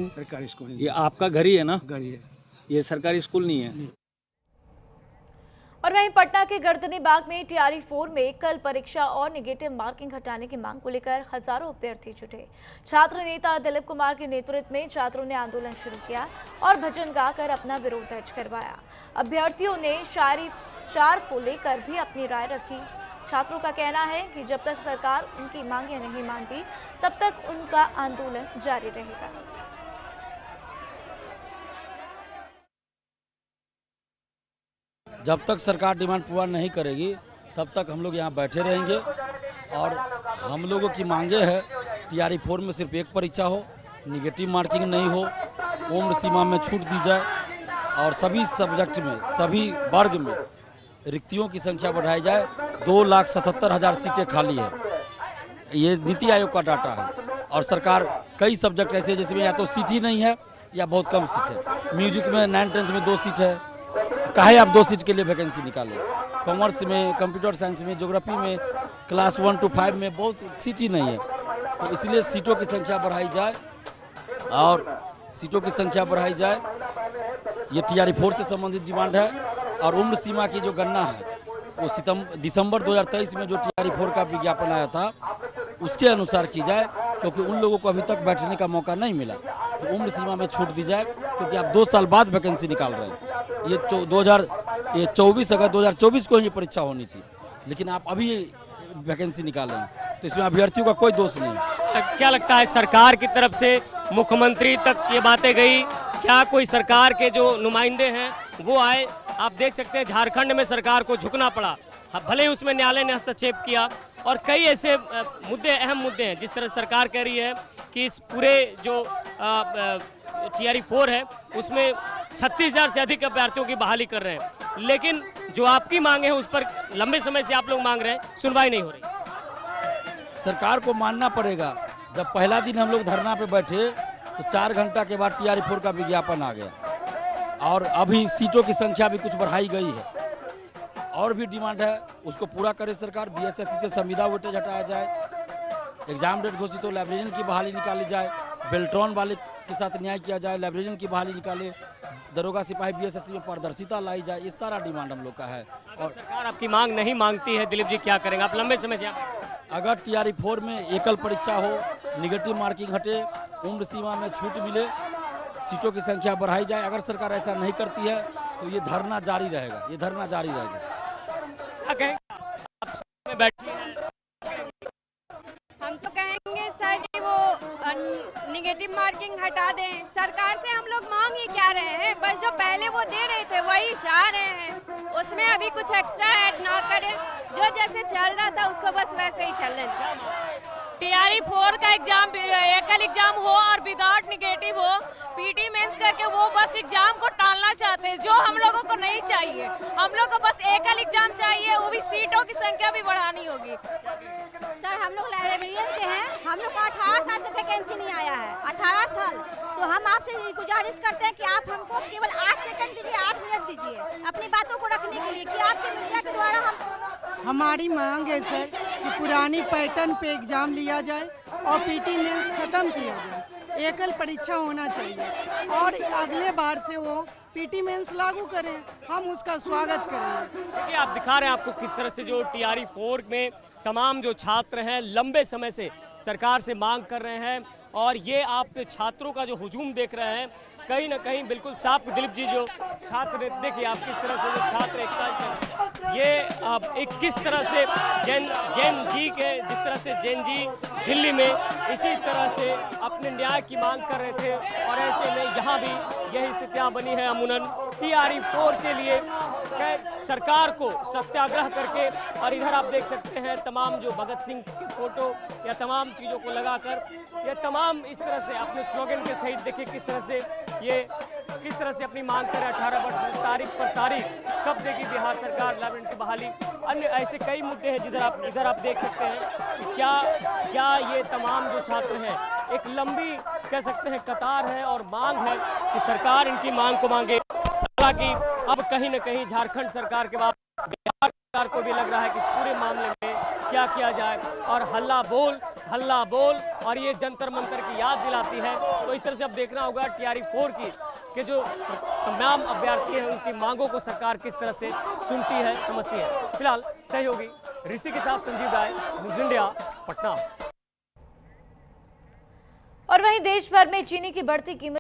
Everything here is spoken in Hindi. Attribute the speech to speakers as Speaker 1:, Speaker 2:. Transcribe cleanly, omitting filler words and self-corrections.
Speaker 1: सरकारी स्कूल
Speaker 2: ये आपका घर ही है ना?
Speaker 1: घर ही है।
Speaker 2: ये सरकारी स्कूल नहीं है।
Speaker 3: और वहीं पटना के गर्दनी बाग में टीआरई 4 में कल परीक्षा और नेगेटिव मार्किंग हटाने की मांग को लेकर हजारों अभ्यर्थी जुटे। छात्र नेता दिलीप कुमार के नेतृत्व में छात्रों ने आंदोलन शुरू किया और भजन गाकर अपना विरोध दर्ज करवाया। अभ्यर्थियों ने शायरी 4 को लेकर भी अपनी राय रखी। छात्रों का कहना है कि जब तक सरकार उनकी मांगें नहीं मानती तब तक उनका आंदोलन जारी रहेगा।
Speaker 4: जब तक सरकार डिमांड पूरा नहीं करेगी तब तक हम लोग यहाँ बैठे रहेंगे। और हम लोगों की मांगे है टीआरई 4 में सिर्फ एक परीक्षा हो, निगेटिव मार्किंग नहीं हो, उम्र सीमा में छूट दी जाए और सभी सब्जेक्ट में सभी वर्ग में रिक्तियों की संख्या बढ़ाई जाए। 2,77,000 सीटें खाली है, ये नीति आयोग का डाटा है। और सरकार कई सब्जेक्ट ऐसे जिसमें या तो सीट ही नहीं है या बहुत कम सीट है। म्यूजिक में 9th-10th में 2 सीट है, काहे आप 2 सीट के लिए वैकेंसी निकालें। कॉमर्स में, कंप्यूटर साइंस में, ज्योग्राफी में, क्लास 1 to 5 में बहुत सीट ही नहीं है। तो इसलिए सीटों की संख्या बढ़ाई जाए और सीटों की संख्या बढ़ाई जाए, ये टीआरई 4 से संबंधित डिमांड है। और उम्र सीमा की जो गणना है वो दिसंबर 2023 में जो टीआरई 4 का विज्ञापन आया था उसके अनुसार की जाए, क्योंकि उन लोगों को अभी तक बैठने का मौका नहीं मिला। तो उम्र सीमा में छूट दी जाए, क्योंकि आप 2 साल बाद वैकेंसी निकाल रहे हैं। ये 24 अगस्त 2024 को ही परीक्षा होनी थी, लेकिन आप अभी वैकेंसी निकाल रहे हैं, तो इसमें अभ्यर्थियों का कोई दोष नहीं है।
Speaker 5: क्या लगता है सरकार की तरफ से मुख्यमंत्री तक ये बातें गई? क्या कोई सरकार के जो नुमाइंदे हैं वो आए? आप देख सकते हैं झारखंड में सरकार को झुकना पड़ा, भले ही उसमें न्यायालय ने हस्तक्षेप किया। और कई ऐसे मुद्दे, अहम मुद्दे हैं जिस तरह सरकार कह रही है कि इस पूरे जो टीआरई 4 है उसमें 36,000 से अधिक अभ्यर्थियों की बहाली कर रहे हैं, लेकिन जो आपकी मांग है उस पर लंबे समय से आप लोग मांग रहे हैं, सुनवाई नहीं हो रही।
Speaker 4: सरकार को मानना पड़ेगा। जब पहला दिन हम लोग धरना पे बैठे तो 4 घंटा के बाद टीआरई 4 का विज्ञापन आ गया और अभी सीटों की संख्या भी कुछ बढ़ाई गई है। और भी डिमांड है, उसको पूरा करे सरकार। बीएसएससी से संविदा वेटेज हटाया जाए, एग्जाम डेट घोषित हो, लाइब्रेरियन की बहाली निकाली जाए, बेल्ट्रॉन वाले के साथ न्याय किया जाए, लाइब्रेरियन की बहाली निकाले, दरोगा सिपाही बीएसएससी में पारदर्शिता लाई जाए। ये सारा डिमांड हम लोग का है। और
Speaker 5: सरकार आपकी मांग नहीं मांगती है, दिलीप जी क्या करेंगे? आप लंबे समय से
Speaker 4: अगर टीआरई 4 में एकल परीक्षा हो, निगेटिव मार्किंग हटे, उम्र सीमा में छूट मिले, सीटों की संख्या बढ़ाई जाए, अगर सरकार ऐसा नहीं करती है तो ये धरना जारी रहेगा, ये धरना जारी रहेगा।
Speaker 6: हम तो कहेंगे सर कि वो निगेटिव मार्किंग हटा दें। सरकार से हम लोग मांग ही क्या रहे हैं, बस जो पहले वो दे रहे थे वही चाह रहे हैं, उसमें अभी कुछ एक्स्ट्रा ऐड ना करें। जो जैसे चल रहा था उसको बस वैसे ही चलने दें।
Speaker 7: टीआरई 4 का एग्जाम एकल एग्जाम हो और विदाउट निगेटिव हो, पीटी मेंस करके वो बस एग्जाम को टालना चाहते हैं, जो हम लोगों को नहीं चाहिए। हम लोग को बस एकल एग्जाम चाहिए, वो भी सीटों की संख्या भी बढ़ानी होगी।
Speaker 6: सर हम लोग लाइब्रेरियन से हैं, हम लोग को 18 साल से वैकेंसी नहीं आया है, 18 साल। तो हम आपसे गुजारिश करते हैं कि आप हमको केवल 8 सेकंड दीजिए, 8 मिनट दीजिए अपनी बातों को रखने के लिए, कि आपके मीडिया के द्वारा
Speaker 8: हमारी मांग है सर कि पुरानी पैटर्न पे एग्जाम लिया जाए और पीटी मेंस खत्म किया जाए, एकल परीक्षा होना चाहिए और अगले बार से वो पीटी मेंस लागू करें, हम उसका स्वागत करेंगे।
Speaker 5: देखिए आप दिखा रहे हैं आपको किस तरह से जो टीआरई 4 में तमाम जो छात्र हैं लंबे समय से सरकार से मांग कर रहे हैं। और ये आप छात्रों का जो हुजूम देख रहे हैं कहीं ना कहीं बिल्कुल साफ। दिलीप जी जो छात्र, देखिए आप किस तरह से जो छात्र एकता, ये आप एक किस तरह से जैन जी के, जिस तरह से जैन जी दिल्ली में इसी तरह से अपने न्याय की मांग कर रहे थे, और ऐसे में यहाँ भी यही स्थितियाँ बनी है अमूनन टीआरई 4 के लिए सरकार को सत्याग्रह करके। और इधर आप देख सकते हैं तमाम जो भगत सिंह की फोटो या तमाम चीज़ों को लगाकर ये तमाम इस तरह से अपने स्लोगन के सहित देखिए किस तरह से ये किस तरह से अपनी मांग करें। 18 वर्ष से तारीख पर तारीख कब देगी बिहार सरकार लाइब्रेरियन की बहाली। अन्य ऐसे कई मुद्दे हैं जिधर इधर आप देख सकते हैं कि क्या ये तमाम जो छात्र हैं एक लंबी कह सकते हैं कतार है और मांग है कि सरकार इनकी मांग को मांगे। हालांकि अब कहीं न कहीं झारखंड सरकार के बाद बिहार सरकार को भी लग रहा है कि इस पूरे मामले में क्या किया जाए। और हल्ला बोल हल्ला बोल और ये जंतर मंतर की याद दिलाती है। तो इस तरह से अब देखना होगा टीआरई 4 की के जो तमाम अभ्यर्थी हैं उनकी मांगों को सरकार किस तरह से सुनती है, समझती है। फिलहाल सहयोगी ऋषि के साथ संजीव राय, न्यूज़ इंडिया, पटना।
Speaker 3: और वहीं देश भर में चीनी की बढ़ती कीमत